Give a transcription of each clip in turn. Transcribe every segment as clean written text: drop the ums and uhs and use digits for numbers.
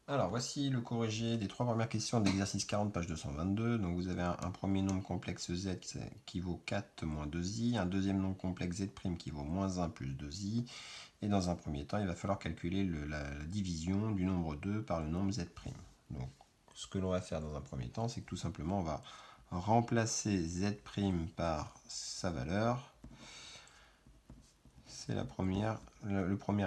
Alors, voici le corrigé des trois premières questions de l'exercice 40, page 222. Donc, vous avez un premier nombre complexe z qui vaut 4 moins 2i, un deuxième nombre complexe z' qui vaut moins 1 plus 2i, et dans un premier temps, il va falloir calculer la division du nombre 2 par le nombre z'. Donc, ce que l'on va faire dans un premier temps, c'est que tout simplement, on va remplacer z' par sa valeur. C'est la première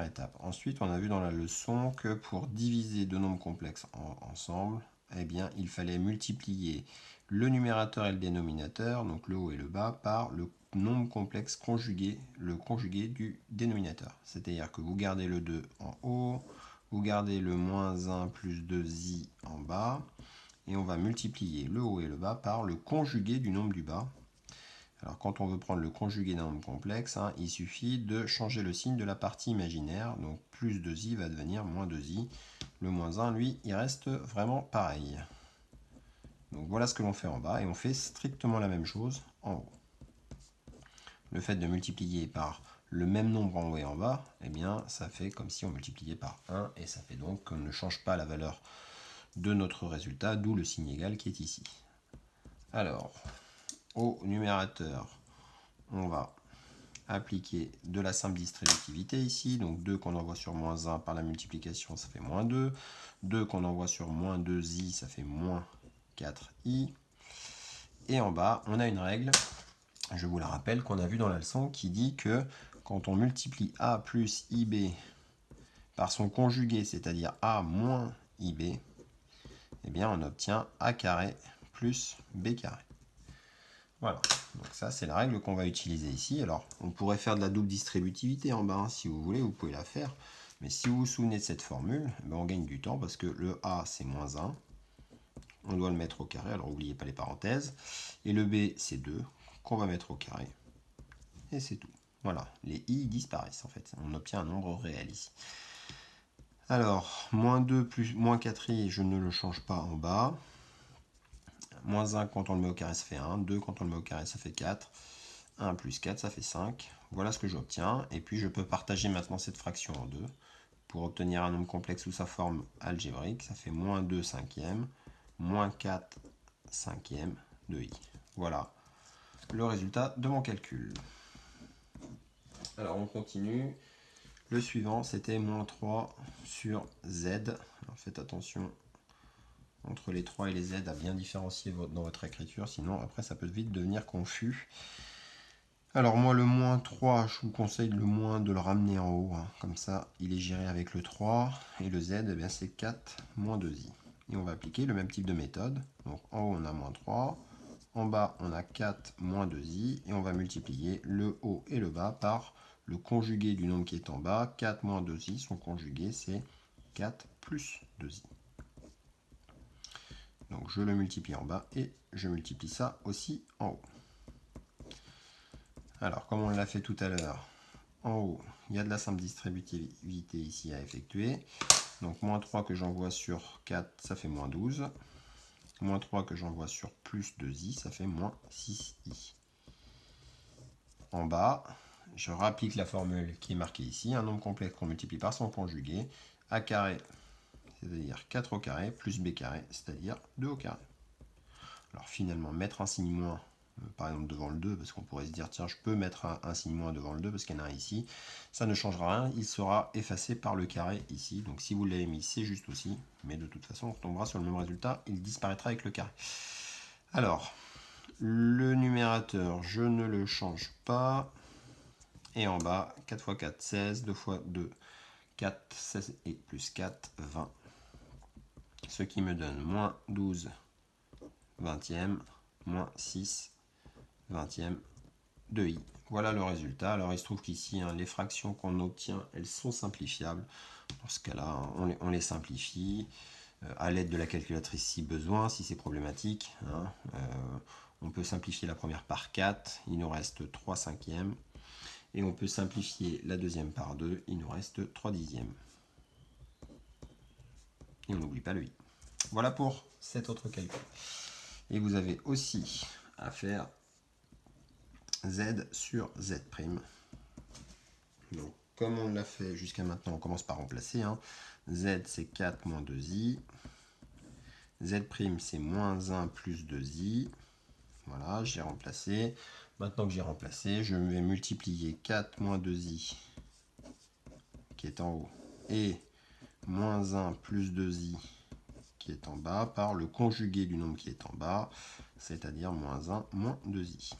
étape. Ensuite, on a vu dans la leçon que pour diviser deux nombres complexes ensemble, eh bien, il fallait multiplier le numérateur et le dénominateur, donc le haut et le bas, par le nombre complexe conjugué, le conjugué du dénominateur. C'est-à-dire que vous gardez le 2 en haut, vous gardez le moins 1 plus 2i en bas, et on va multiplier le haut et le bas par le conjugué du nombre du bas. Alors quand on veut prendre le conjugué d'un nombre complexe, il suffit de changer le signe de la partie imaginaire. Donc plus 2i va devenir moins 2i. Le moins 1, lui, il reste vraiment pareil. Donc voilà ce que l'on fait en bas et on fait strictement la même chose en haut. Le fait de multiplier par le même nombre en haut et en bas, eh bien ça fait comme si on multipliait par 1 et ça fait donc qu'on ne change pas la valeur de notre résultat, d'où le signe égal qui est ici. Alors, au numérateur, on va appliquer de la simple distributivité ici, donc 2 qu'on envoie sur moins 1 par la multiplication, ça fait moins 2, 2 qu'on envoie sur moins 2i, ça fait moins 4i, et en bas, on a une règle, je vous la rappelle, qu'on a vue dans la leçon, qui dit que quand on multiplie a plus ib par son conjugué, c'est-à-dire a moins ib, eh bien on obtient a carré plus b carré. Voilà, donc ça c'est la règle qu'on va utiliser ici. Alors on pourrait faire de la double distributivité en bas, si vous voulez, vous pouvez la faire. Mais si vous vous souvenez de cette formule, on gagne du temps parce que le A c'est moins 1. On doit le mettre au carré, alors n'oubliez pas les parenthèses. Et le B c'est 2 qu'on va mettre au carré. Et c'est tout. Voilà, les I disparaissent en fait. On obtient un nombre réel ici. Alors, moins 2 plus moins 4i, je ne le change pas en bas. Moins 1 quand on le met au carré, ça fait 1. 2 quand on le met au carré, ça fait 4. 1 plus 4, ça fait 5. Voilà ce que j'obtiens. Et puis je peux partager maintenant cette fraction en deux pour obtenir un nombre complexe sous sa forme algébrique. Ça fait moins 2 cinquièmes, moins 4 cinquièmes de i. Voilà le résultat de mon calcul. Alors on continue. Le suivant, c'était moins 3 sur z. Alors faites attention entre les 3 et les z à bien différencier dans votre écriture, sinon après ça peut vite devenir confus. Alors moi le moins 3, je vous conseille le moins de le ramener en haut, comme ça il est géré avec le 3, et le z eh bien, c'est 4 moins 2i. Et on va appliquer le même type de méthode, donc en haut on a moins 3, en bas on a 4 moins 2i, et on va multiplier le haut et le bas par le conjugué du nombre qui est en bas. 4 moins 2i, son conjugué c'est 4 plus 2i. Donc je le multiplie en bas et je multiplie ça aussi en haut. Alors comme on l'a fait tout à l'heure, en haut, il y a de la simple distributivité ici à effectuer. Donc moins 3 que j'envoie sur 4, ça fait moins 12. Moins 3 que j'envoie sur plus 2i, ça fait moins 6i. En bas, je rapplique la formule qui est marquée ici. Un nombre complexe qu'on multiplie par son conjugué. A carré, c'est-à-dire 4 au carré, plus b carré, c'est-à-dire 2 au carré. Alors finalement, mettre un signe moins, par exemple devant le 2, parce qu'on pourrait se dire, tiens, je peux mettre un signe moins devant le 2, parce qu'il y en a un ici, ça ne changera rien, il sera effacé par le carré ici. Donc si vous l'avez mis, c'est juste aussi, mais de toute façon, on retombera sur le même résultat, il disparaîtra avec le carré. Alors, le numérateur, je ne le change pas. Et en bas, 4 x 4, 16, 2 x 2, 4, 16 et plus 4, 20. Ce qui me donne moins 12 vingtième, moins 6 vingtième de i. Voilà le résultat. Alors il se trouve qu'ici, les fractions qu'on obtient, elles sont simplifiables. Dans ce cas-là, on les simplifie à l'aide de la calculatrice si besoin, si c'est problématique. On peut simplifier la première par 4, il nous reste 3 cinquièmes. Et on peut simplifier la deuxième par 2, il nous reste 3 dixièmes. Et on n'oublie pas le i. Voilà pour cet autre calcul. Et vous avez aussi à faire z sur z'. Donc, comme on l'a fait jusqu'à maintenant, on commence par remplacer. Z c'est 4 moins 2i. Z' c'est moins 1 plus 2i. Voilà, j'ai remplacé. Maintenant que j'ai remplacé, je vais multiplier 4 moins 2i qui est en haut et moins 1 plus 2i qui est en bas par le conjugué du nombre qui est en bas, c'est-à-dire moins 1 moins 2i.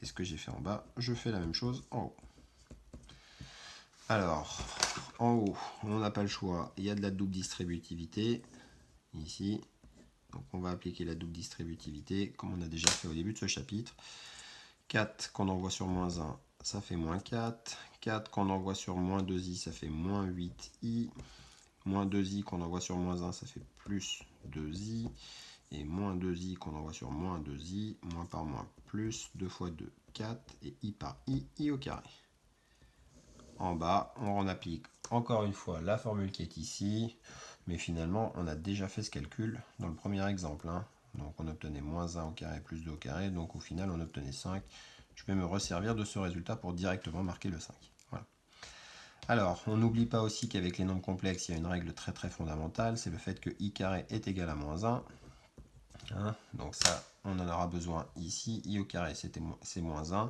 Et ce que j'ai fait en bas, je fais la même chose en haut. Alors, en haut, on n'a pas le choix, il y a de la double distributivité, ici. Donc on va appliquer la double distributivité, comme on a déjà fait au début de ce chapitre. 4 qu'on envoie sur moins 1, ça fait moins 4. 4 qu'on envoie sur moins 2i, ça fait moins 8i. Moins 2i qu'on envoie sur moins 1, ça fait plus 2i. Et moins 2i qu'on envoie sur moins 2i, moins par moins, plus 2 fois 2, 4, et i par i au carré. En bas, on applique encore une fois la formule qui est ici, mais finalement, on a déjà fait ce calcul dans le premier exemple. Donc on obtenait moins 1 au carré plus 2 au carré, donc au final, on obtenait 5. Je vais me resservir de ce résultat pour directement marquer le 5. Voilà. Alors, on n'oublie pas aussi qu'avec les nombres complexes, il y a une règle très très fondamentale, c'est le fait que i carré est égal à moins 1. Donc ça, on en aura besoin ici. I au carré, c'est moins 1.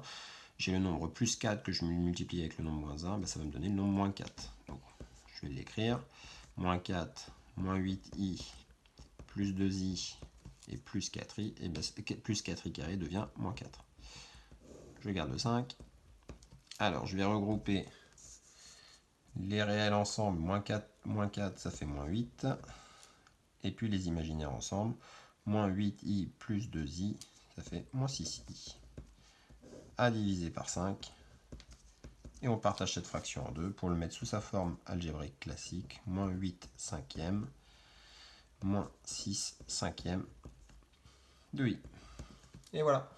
J'ai le nombre plus 4 que je multiplie avec le nombre moins 1, ça va me donner le nombre moins 4. Donc, je vais l'écrire. Moins 4, moins 8i, plus 2i et plus 4i. Et bien, plus 4i carré devient moins 4. Je garde le 5. Alors, je vais regrouper les réels ensemble. Moins 4, ça fait moins 8. Et puis les imaginaires ensemble. Moins 8i plus 2i, ça fait moins 6i. À diviser par 5. Et on partage cette fraction en deux pour le mettre sous sa forme algébrique classique. Moins 8 cinquième, moins 6 cinquième de i. Et voilà.